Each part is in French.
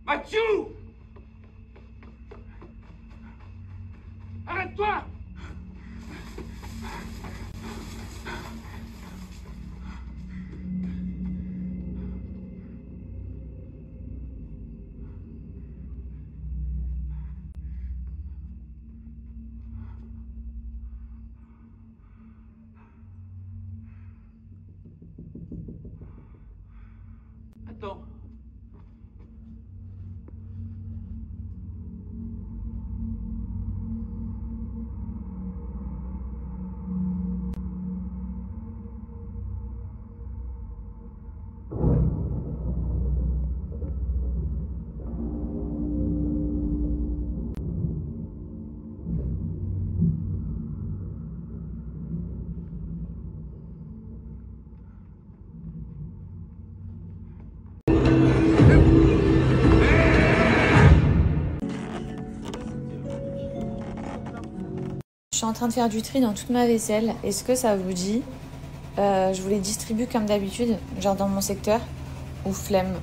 Mathieu! Arrête-toi! Attends. Je suis en train de faire du tri dans toute ma vaisselle. Est-ce que ça vous dit je vous les distribue comme d'habitude, genre dans mon secteur, ou flemme.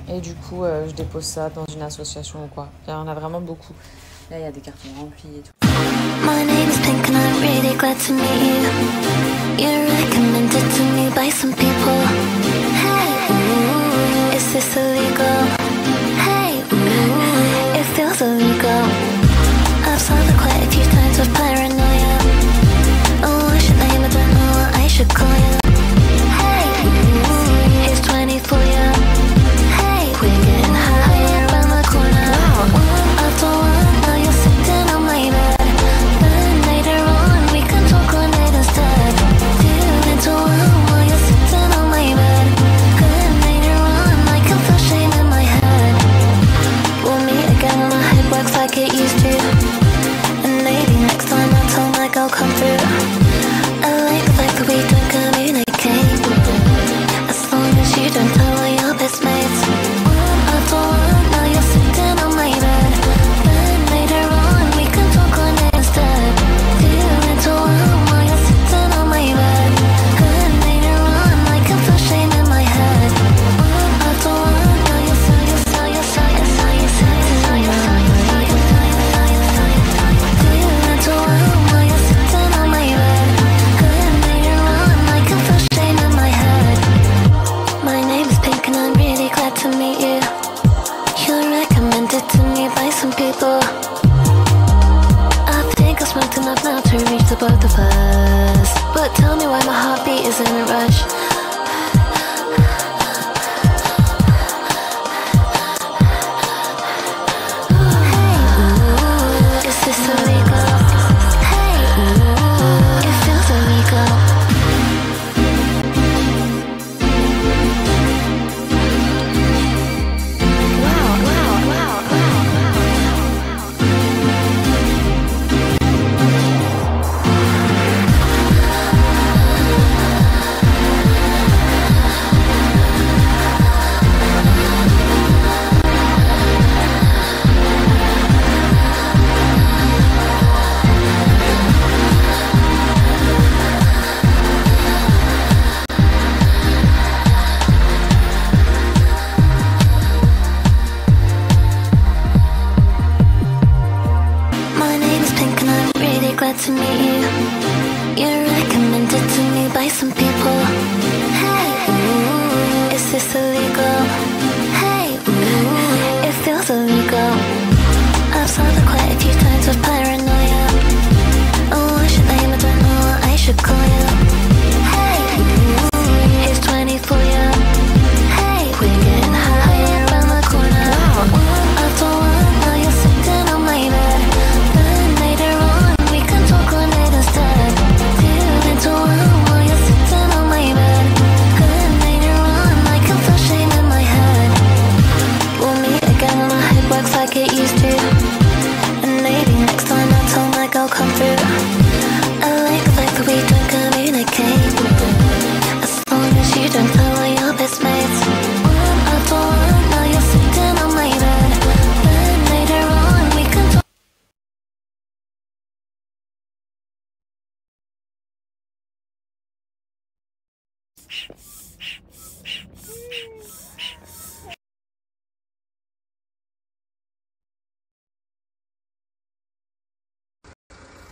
Et du coup, je dépose ça dans une association ou quoi. Il y en a vraiment beaucoup. Là, il y a des cartons remplis et tout. My name is Pink and I'm really glad to meet you. You're recommended to me by some people. Hey, ooh, is this illegal? Hey, ooh, it feels illegal. I've solved it quite a few times with paranoia. Oh, I should name it, don't know what I should call you. Hey, ooh, here's 24, yeah. Hey, we're getting higher around the corner. One after one, now you're sitting on my bed. Then later on, we can talk on it instead. Two into one, while you're sitting on my bed. Then later on, I can feel shame in my head. We'll meet again when my head works like it used to. And maybe next time I'll tell my girl come through. I like the fact that we don't communicate. As long as you don't tell all your best mates. One after one, now you're sitting on my bed. Then later on, we can talk on it instead. Two into one, while you're sitting on my bed. Then later on, I can feel shame in my head. One after one, now you're so you're so you're so you're so you're so you're so you're so you're so you're so two into one, while you're sitting on my bed. Then later on, I can feel shame in my head. My name is Pink and I'm really glad to meet you. You're recommended to me by some people. I think I smoked enough now to reach the both of us. But tell me why my heartbeat is in a rush. Hey, ooh, is this illegal? Hey, ooh, it feels illegal.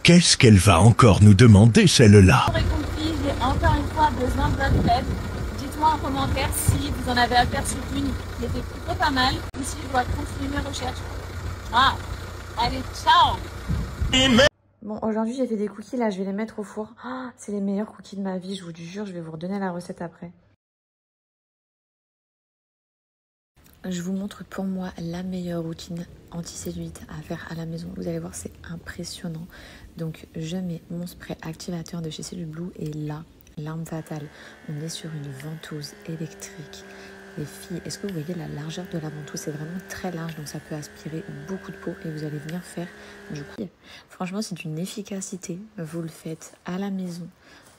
Qu'est-ce qu'elle va encore nous demander, celle-là? Vous aurez compris, j'ai encore une fois besoin de votre aide. Dites-moi en commentaire si vous en avez aperçu une qui était plutôt pas mal ou si je dois continuer mes recherches. Ah, allez, ciao! Bon, aujourd'hui j'ai fait des cookies, là je vais les mettre au four. Oh, c'est les meilleurs cookies de ma vie, je vous jure, je vais vous redonner la recette après. Je vous montre pour moi la meilleure routine anti-cellulite à faire à la maison. Vous allez voir, c'est impressionnant. Donc je mets mon spray activateur de chez Cellule Blue et là, l'arme fatale, on est sur une ventouse électrique. Les filles, est-ce que vous voyez la largeur de la ventouse? C'est vraiment très large, donc ça peut aspirer beaucoup de peau et vous allez venir faire du coup. Franchement, c'est d'une efficacité. Vous le faites à la maison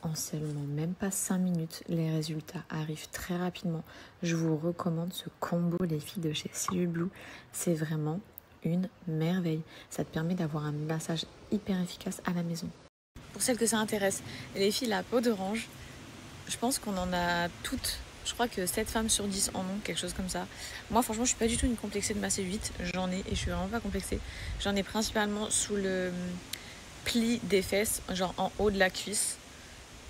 en seulement même pas 5 minutes. Les résultats arrivent très rapidement. Je vous recommande ce combo, les filles, de chez Cellule Blue. C'est vraiment une merveille. Ça te permet d'avoir un massage hyper efficace à la maison. Pour celles que ça intéresse, les filles, la peau d'orange, je pense qu'on en a toutes. Je crois que 7 femmes sur 10 en ont, quelque chose comme ça. Moi, franchement, je suis pas du tout une complexée de ma cellulite. J'en ai et je suis vraiment pas complexée. J'en ai principalement sous le pli des fesses, genre en haut de la cuisse.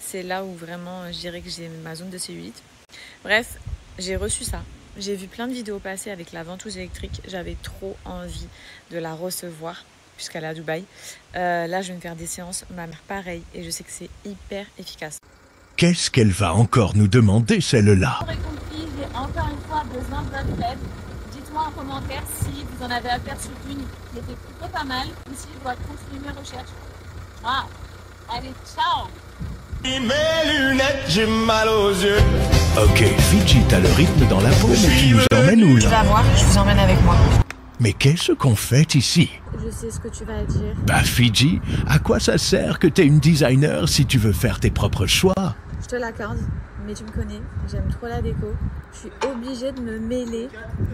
C'est là où vraiment, je dirais que j'ai ma zone de cellulite. Bref, j'ai reçu ça. J'ai vu plein de vidéos passer avec la ventouse électrique. J'avais trop envie de la recevoir puisqu'elle est à Dubaï. Là, je vais me faire des séances, ma mère pareil. Et je sais que c'est hyper efficace. Qu'est-ce qu'elle va encore nous demander, celle-là? Vous aurez compris, j'ai encore une fois besoin de votre aide. Dites-moi en commentaire si vous en avez aperçu une qui était plutôt pas mal ou si je dois continuer mes recherches. Ah, allez, ciao! Mes lunettes, j'ai mal aux yeux. Ok, Fidji, t'as le rythme dans la peau, mais tu nous emmènes où Tu vas là? voir, je vous emmène avec moi. Mais qu'est-ce qu'on fait ici? Je sais ce que tu vas dire. Bah Fidji, à quoi ça sert que t'es une designer si tu veux faire tes propres choix? Je te l'accorde, mais tu me connais, j'aime trop la déco. Je suis obligée de me mêler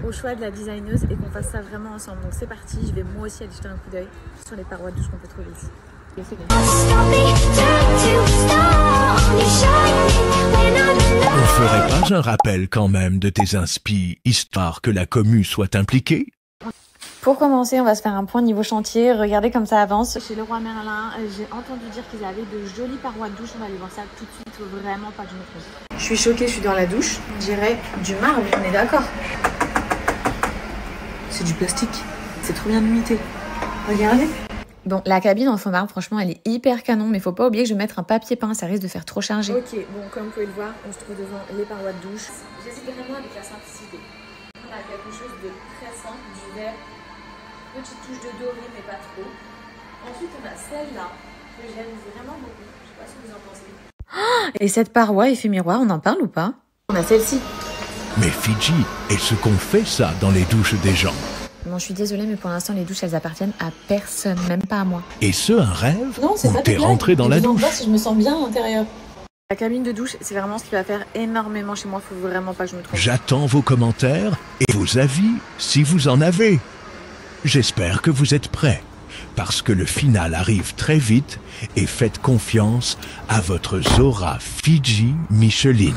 au choix de la designeuse et qu'on fasse ça vraiment ensemble. Donc c'est parti, je vais moi aussi aller jeter un coup d'œil sur les parois de douche qu'on peut trouver ici. On ferait pas un rappel quand même de tes inspi, histoire que la commu soit impliquée? Pour commencer, on va se faire un point niveau chantier. Regardez comme ça avance. Chez Leroy Merlin, j'ai entendu dire qu'ils avaient de jolies parois de douche. On va aller voir ça tout de suite. Faut vraiment pas que je me trompe. Je suis choquée, je suis dans la douche. On dirait du marbre, on est d'accord. C'est du plastique. C'est trop bien limité. Regardez. Bon, la cabine en faux marbre, franchement, elle est hyper canon. Mais faut pas oublier que je vais mettre un papier peint. Ça risque de faire trop chargé. Ok, bon, comme vous pouvez le voir, on se trouve devant les parois de douche. J'hésite vraiment avec la simplicité. On a quelque chose de très simple, du vert. Petite touche de doré, mais pas trop. Ensuite, on a celle-là, que j'aime vraiment beaucoup. Je sais pas ce que vous en pensez. Et cette paroi, effet miroir, on en parle ou pas? On a celle-ci. Mais Fidji, est-ce qu'on fait ça dans les douches des gens? Bon, je suis désolée, mais pour l'instant, les douches, elles appartiennent à personne, même pas à moi. Et ce, un rêve? Non, c'est Ou pas t'es rentré dans la douche? Je me sens bien à l'intérieur. La cabine de douche, c'est vraiment ce qui va faire énormément chez moi. Faut vraiment pas que je me trompe. J'attends vos commentaires et vos avis, si vous en avez. J'espère que vous êtes prêts, parce que le final arrive très vite et faites confiance à votre Zora Fidji Micheline.